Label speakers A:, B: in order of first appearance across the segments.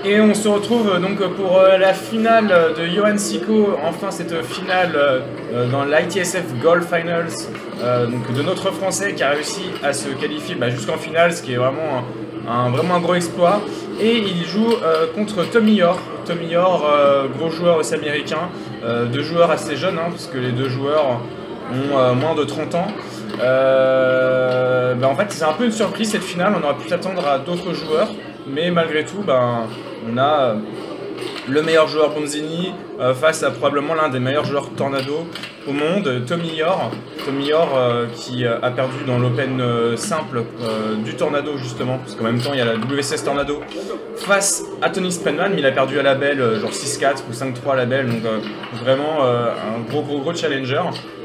A: Et on se retrouve donc pour la finale de Johan Sicko, enfin cette finale dans l'ITSF Gold Finals, donc de notre Français qui a réussi à se qualifier jusqu'en finale, ce qui est vraiment vraiment un gros exploit. Et il joue contre Tommy Yor. Tommy Yor, gros joueur aussi américain, deux joueurs assez jeunes, parce que les deux joueurs ont moins de 30 ans. En fait c'est un peu une surprise cette finale, on aurait pu s'attendre à d'autres joueurs, mais malgré tout on a le meilleur joueur Bonzini face à probablement l'un des meilleurs joueurs Tornado au monde, Tommy Yor. Tommy Yor qui a perdu dans l'Open simple du Tornado justement, parce qu'en même temps il y a la WCS Tornado face à Tony Sprenman, mais il a perdu à la belle genre 6-4 ou 5-3 à la belle, donc vraiment un gros challenger.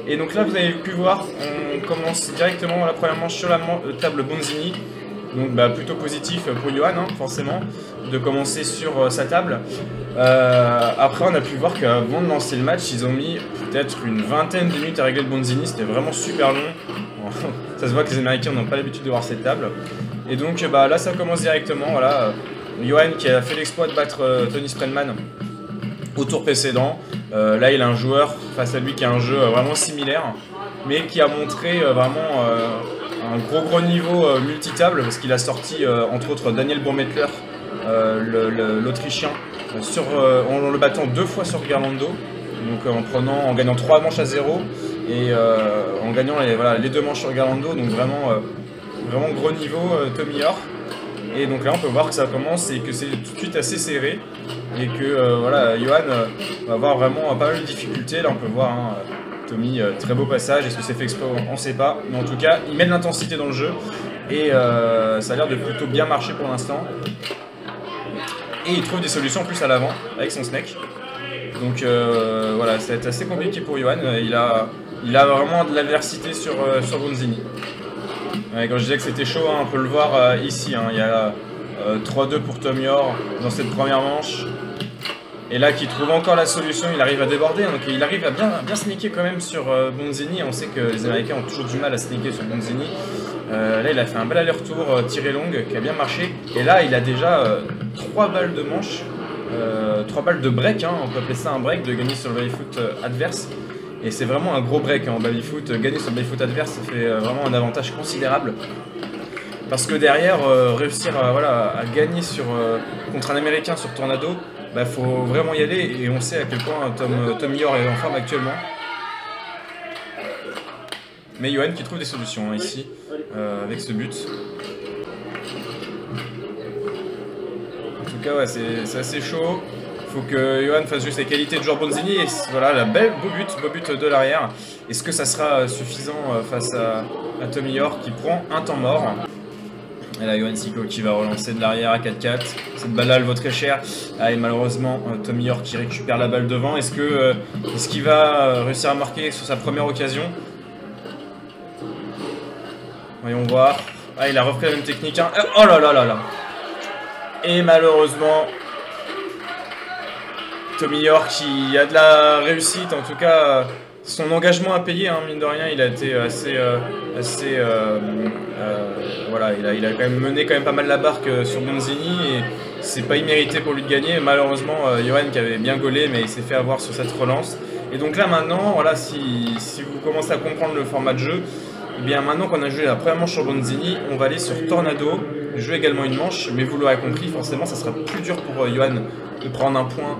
A: Et donc là vous avez pu voir, on commence directement la première manche sur la table Bonzini. Donc plutôt positif pour Johan, forcément, de commencer sur sa table. Après on a pu voir qu'avant de lancer le match, ils ont mis peut-être une vingtaine de minutes à régler le Bonzini, c'était vraiment super long. Ça se voit que les Américains n'ont pas l'habitude de voir cette table. Et donc là ça commence directement, voilà. Johan qui a fait l'exploit de battre Tony Sprenman au tour précédent. Là il a un joueur face à lui qui a un jeu vraiment similaire, mais qui a montré vraiment un gros niveau multitable, parce qu'il a sorti entre autres Daniel Burmettler, l'Autrichien, en le battant 2 fois sur Gerlando, donc en gagnant 3 manches à 0 et en gagnant les 2 manches sur Gerlando, donc vraiment gros niveau Tommy Yor. Et donc là on peut voir que ça commence et que c'est tout de suite assez serré et que Johan va avoir vraiment pas mal de difficultés. Là on peut voir Tommy, très beau passage, est-ce que c'est fait exprès, on ne sait pas, mais en tout cas il met de l'intensité dans le jeu et ça a l'air de plutôt bien marcher pour l'instant. Et il trouve des solutions en plus à l'avant avec son snake. Donc voilà, ça va être assez compliqué pour Johan, il a vraiment de l'adversité sur Bonzini. Ouais, quand je disais que c'était chaud, on peut le voir ici, il y a 3-2 pour Tommy Yor dans cette première manche. Et là, qui trouve encore la solution, il arrive à déborder, donc il arrive à bien sneaker quand même sur Bonzini. On sait que les Américains ont toujours du mal à sneaker sur Bonzini. Là, il a fait un bel aller-retour tiré longue qui a bien marché. Et là, il a déjà 3 balles de manche, 3 balles de break, on peut appeler ça un break, de gagner sur le baby-foot adverse. Et c'est vraiment un gros break en baby-foot. Gagner sur le baby-foot adverse, ça fait vraiment un avantage considérable. Parce que derrière, réussir à gagner contre un Américain sur Tornado, faut vraiment y aller, et on sait à quel point Tommy Yor est en forme actuellement. Mais Johan qui trouve des solutions ici, avec ce but. En tout cas, c'est assez chaud. Il faut que Johan fasse juste les qualités de joueur Bonzini, et voilà, beau but de l'arrière. Est-ce que ça sera suffisant face à Tommy Yor qui prend un temps mort? Et là, Johan Sicko qui va relancer de l'arrière à 4-4. Cette balle-là, elle vaut très cher. Et malheureusement, Tommy Yor qui récupère la balle devant. Est-ce qu'il va réussir à marquer sur sa première occasion? Voyons voir. Il a repris la même technique. Oh là là là là. Et malheureusement, Tommy Yor qui a de la réussite, en tout cas son engagement à payer, mine de rien, il a été il a quand même mené pas mal la barque sur Bonzini, et c'est pas immérité pour lui de gagner. Malheureusement, Johan qui avait bien gaulé, mais il s'est fait avoir sur cette relance. Et donc là maintenant, si vous commencez à comprendre le format de jeu, et bien maintenant qu'on a joué la première manche sur Bonzini, on va aller sur Tornado, jouer également une manche, mais vous l'aurez compris, forcément ça sera plus dur pour Johan de prendre un point,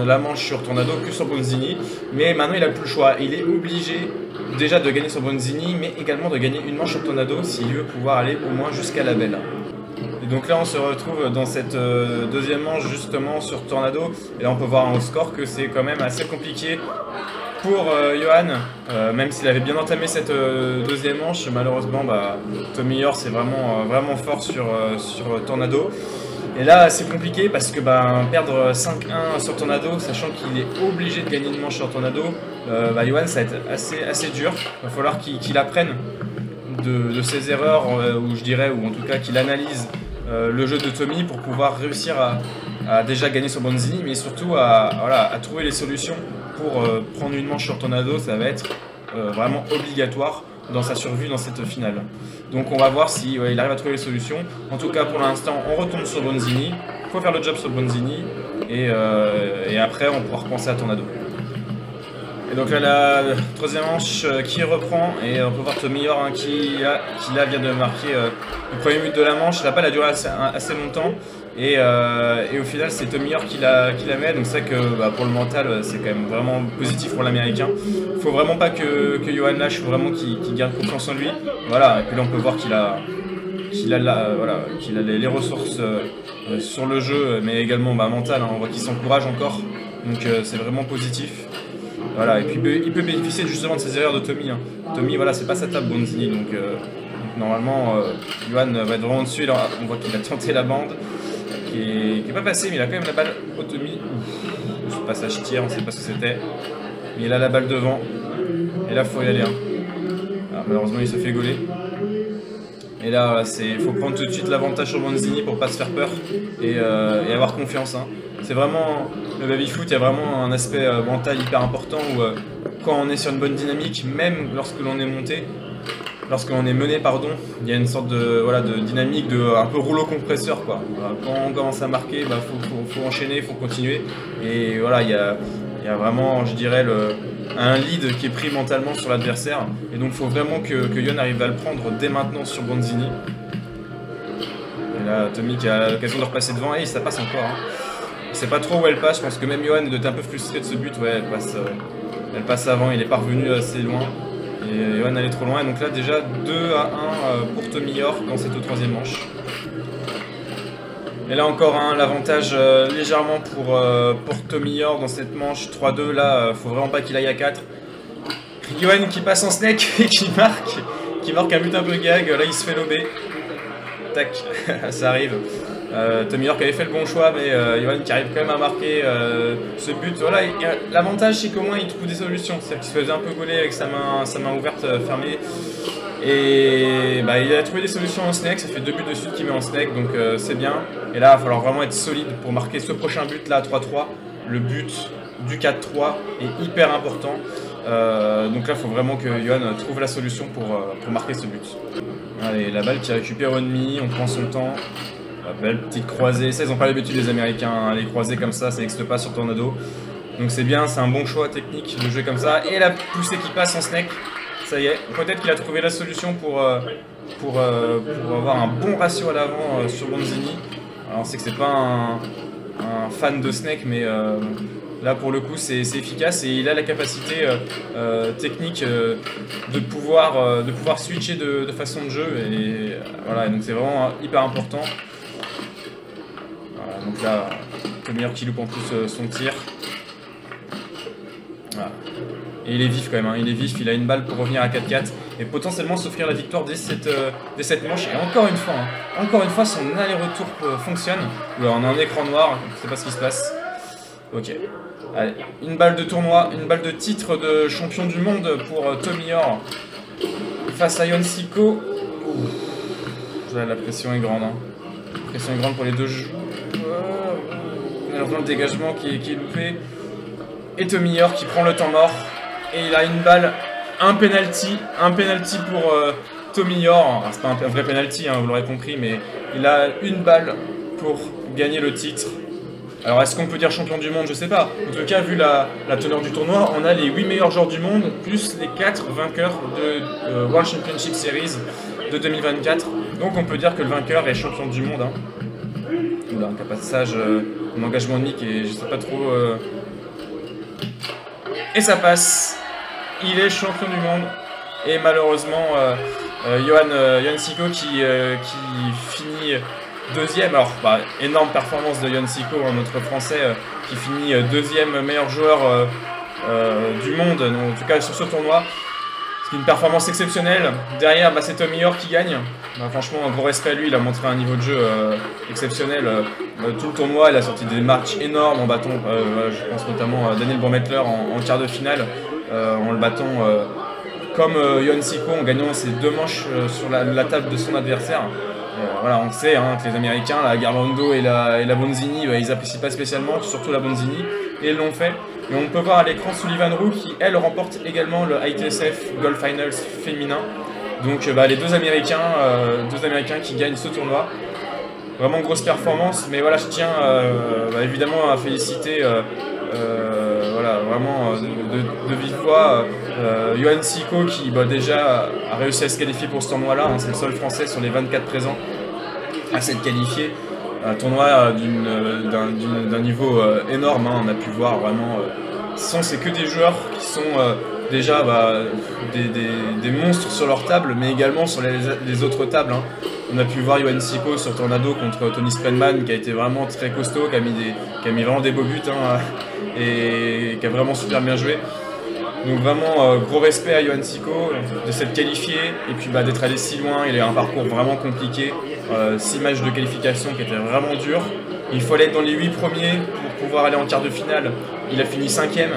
A: la manche sur Tornado que sur Bonzini, mais maintenant il n'a plus le choix, il est obligé déjà de gagner sur Bonzini, mais également de gagner une manche sur Tornado s'il veut pouvoir aller au moins jusqu'à la belle. Et donc là on se retrouve dans cette deuxième manche justement sur Tornado, et là on peut voir au score que c'est quand même assez compliqué pour Johan, même s'il avait bien entamé cette deuxième manche. Malheureusement Tommy Yor c'est vraiment fort sur Tornado. Et là c'est compliqué parce que perdre 5-1 sur Tornado, sachant qu'il est obligé de gagner une manche sur Tornado, Johan ça va être assez dur. Il va falloir qu'il apprenne de ses erreurs, ou en tout cas qu'il analyse le jeu de Tommy pour pouvoir réussir à déjà gagner sur Bonzini, mais surtout à trouver les solutions pour prendre une manche sur Tornado. Ça va être vraiment obligatoire dans sa survie dans cette finale. Donc on va voir si il arrive à trouver les solutions. En tout cas pour l'instant on retombe sur Bonzini. faut faire le job sur Bronzini et après on pourra repenser à Tornado. Et donc là la troisième manche qui reprend et on peut voir Tomiyor hein, qui là vient de marquer le premier but de la manche. La balle a duré assez longtemps et au final c'est Tomiyor qui la met, donc c'est vrai que bah, pour le mental c'est quand même vraiment positif pour l'américain. Faut vraiment pas que Johan lâche, faut vraiment qu'il garde confiance en lui. Voilà, et puis là on peut voir qu'il a les ressources sur le jeu mais également bah, mental, hein. On voit qu'il s'encourage encore, donc c'est vraiment positif. Voilà, et puis il peut bénéficier justement de ces erreurs de Tommy. Hein. Tommy, voilà, c'est pas sa table Bronzini, donc normalement, Johan va être vraiment dessus. Là, on voit qu'il a tenté la bande, qui est pas passé, mais il a quand même la balle au Tommy. Ce passage tir, on sait pas ce que c'était. Mais il a la balle devant, et là, faut y aller. Hein. Alors, malheureusement, il se fait gauler. Et là, il faut prendre tout de suite l'avantage sur Bronzini pour pas se faire peur et avoir confiance. Hein. C'est vraiment, le baby-foot, il y a vraiment un aspect mental hyper important où quand on est sur une bonne dynamique, même lorsque l'on est monté, lorsque l'on est mené, pardon, il y a une sorte de, voilà, de dynamique, un peu rouleau compresseur, quoi. Voilà, quand on commence à marquer, bah, faut enchaîner, il faut continuer. Et voilà, il y a vraiment, je dirais, un lead qui est pris mentalement sur l'adversaire. Et donc il faut vraiment que Johan arrive à le prendre dès maintenant sur Bronzini. Et là, Tommy qui a l'occasion de repasser devant, et ça passe encore. Hein. Je sais pas trop où elle passe, je pense que même Johan doit être un peu frustré de ce but. Ouais, elle passe avant, il est parvenu assez loin. Et Johan allait trop loin, et donc là déjà 2-1 pour Tomiyor dans cette troisième manche. Et là encore l'avantage légèrement pour Tomiyor dans cette manche 3-2. Là, faut vraiment pas qu'il aille à 4. Johan qui passe en snake et qui marque un but un peu gag. Là, il se fait lober. Tac, ça arrive. Tomiyor qui avait fait le bon choix, mais Johan qui arrive quand même à marquer ce but. Voilà, l'avantage c'est qu'au moins il trouve des solutions. C'est-à-dire qu'il se faisait un peu gauler avec sa main ouverte fermée. Et bah, il a trouvé des solutions en snake, ça fait 2 buts de suite qu'il met en snake, donc c'est bien. Et là, il va falloir vraiment être solide pour marquer ce prochain but là à 3-3. Le but du 4-3 est hyper important. Donc là, il faut vraiment que Johan trouve la solution pour marquer ce but. Allez, la balle qui récupère ennemi, on prend son temps. Belle petite croisée, ça ils n'ont pas l'habitude les Américains, hein. Les croisées comme ça n'existe pas sur Tornado. Donc c'est bien, c'est un bon choix technique de jouer comme ça. Et la poussée qui passe en snake, ça y est, peut-être qu'il a trouvé la solution pour avoir un bon ratio à l'avant sur Bronzini. Alors on sait que c'est pas un fan de snake, mais là pour le coup c'est efficace et il a la capacité technique de pouvoir switcher de façon de jeu. Et voilà, donc c'est vraiment hyper important. Voilà, donc là, Tomiyor qui loupe en plus son tir. Voilà. Et il est vif quand même, hein. Il est vif, il a une balle pour revenir à 4-4 et potentiellement s'offrir la victoire dès cette manche. Et encore une fois, son aller-retour fonctionne. Là, on a un écran noir, je ne sais pas ce qui se passe. Ok. Allez, une balle de tournoi, une balle de titre de champion du monde pour Tomiyor face à Yonsiko. La pression est grande. Hein. La pression est grande pour les deux joueurs. Malheureusement, le dégagement qui est loupé. Et Tomiyor qui prend le temps mort. Et il a une balle, un penalty pour Tomiyor. C'est pas un vrai penalty, hein, vous l'aurez compris, mais il a une balle pour gagner le titre. Alors est-ce qu'on peut dire champion du monde? Je sais pas. En tout cas, vu la teneur du tournoi, on a les 8 meilleurs joueurs du monde, plus les 4 vainqueurs de World Championship Series de 2024. Donc on peut dire que le vainqueur est champion du monde. Hein. Oula, un passage, un engagement unique et je sais pas trop... Et ça passe. Il est champion du monde. Et malheureusement, Yonsiko qui finit deuxième. Alors, bah, énorme performance de Yonsiko, notre français, qui finit deuxième meilleur joueur du monde, en tout cas sur ce tournoi. C'est une performance exceptionnelle. Derrière, bah, c'est Tomiyor qui gagne. Bah, franchement, un gros respect à lui. Il a montré un niveau de jeu exceptionnel. Tout le tournoi, il a sorti des matchs énormes en battant, je pense notamment à Daniel Bormettler en quart de finale, en le battant comme Yonsiko, en gagnant ses 2 manches sur la table de son adversaire. Voilà, on sait hein, que les Américains, la Garlando et la Bronzini, ils n'apprécient pas spécialement, surtout la Bronzini, et ils l'ont fait. Et on peut voir à l'écran Sullivan Roux qui, elle, remporte également le ITSF Golf Finals féminin. Donc bah, les deux Américains qui gagnent ce tournoi. vraiment grosse performance. Mais voilà, je tiens évidemment à féliciter voilà, vraiment de vive voix Yoann Sicot qui déjà a réussi à se qualifier pour ce tournoi-là. Hein, c'est le seul Français sur les 24 présents à s'être qualifié. Un tournoi d'un niveau énorme, hein, on a pu voir vraiment. C'est que des joueurs qui sont déjà des monstres sur leur table, mais également sur les autres tables. Hein. On a pu voir Yoann Sicot sur Tornado contre Tony Sprenman qui a été vraiment très costaud, qui a mis vraiment des beaux buts hein, et qui a vraiment super bien joué. Donc vraiment gros respect à Yoann Sicot de s'être qualifié et puis d'être allé si loin. Il a un parcours vraiment compliqué, 6 matchs de qualification qui étaient vraiment durs. Il fallait être dans les 8 premiers pour pouvoir aller en quart de finale. Il a fini 5e.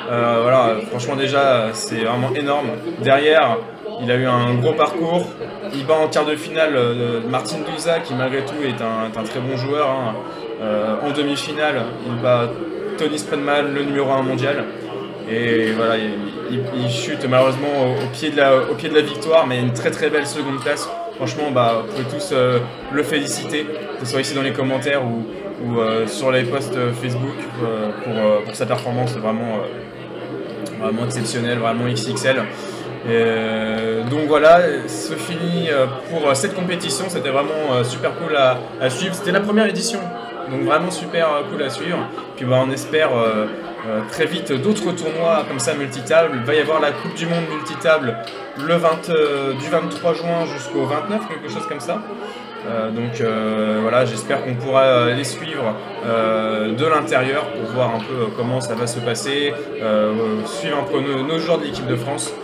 A: Voilà, franchement déjà c'est vraiment énorme. Derrière, il a eu un gros parcours. Il bat en quart de finale Martin Douza qui malgré tout est un très bon joueur. Hein. En demi-finale, il bat Tony Sprenman, le numéro 1 mondial. Et voilà, il chute malheureusement au pied de la victoire, mais une très très belle seconde place. Franchement, vous pouvez tous le féliciter, que ce soit ici dans les commentaires ou sur les posts Facebook pour sa performance vraiment exceptionnelle, vraiment XXL. Donc voilà, ce finit pour cette compétition. C'était vraiment super cool à suivre. C'était la première édition, donc vraiment super cool à suivre. Puis on espère très vite d'autres tournois comme ça multitable. Il va y avoir la Coupe du Monde multitable du 23 juin jusqu'au 29, quelque chose comme ça. Donc voilà, j'espère qu'on pourra les suivre de l'intérieur pour voir un peu comment ça va se passer, suivre un peu nos joueurs de l'équipe de France.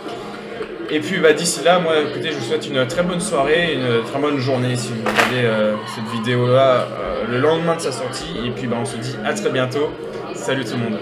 A: Et puis d'ici là, moi écoutez, je vous souhaite une très bonne soirée, une très bonne journée si vous regardez cette vidéo là le lendemain de sa sortie. Et puis on se dit à très bientôt. Salut tout le monde.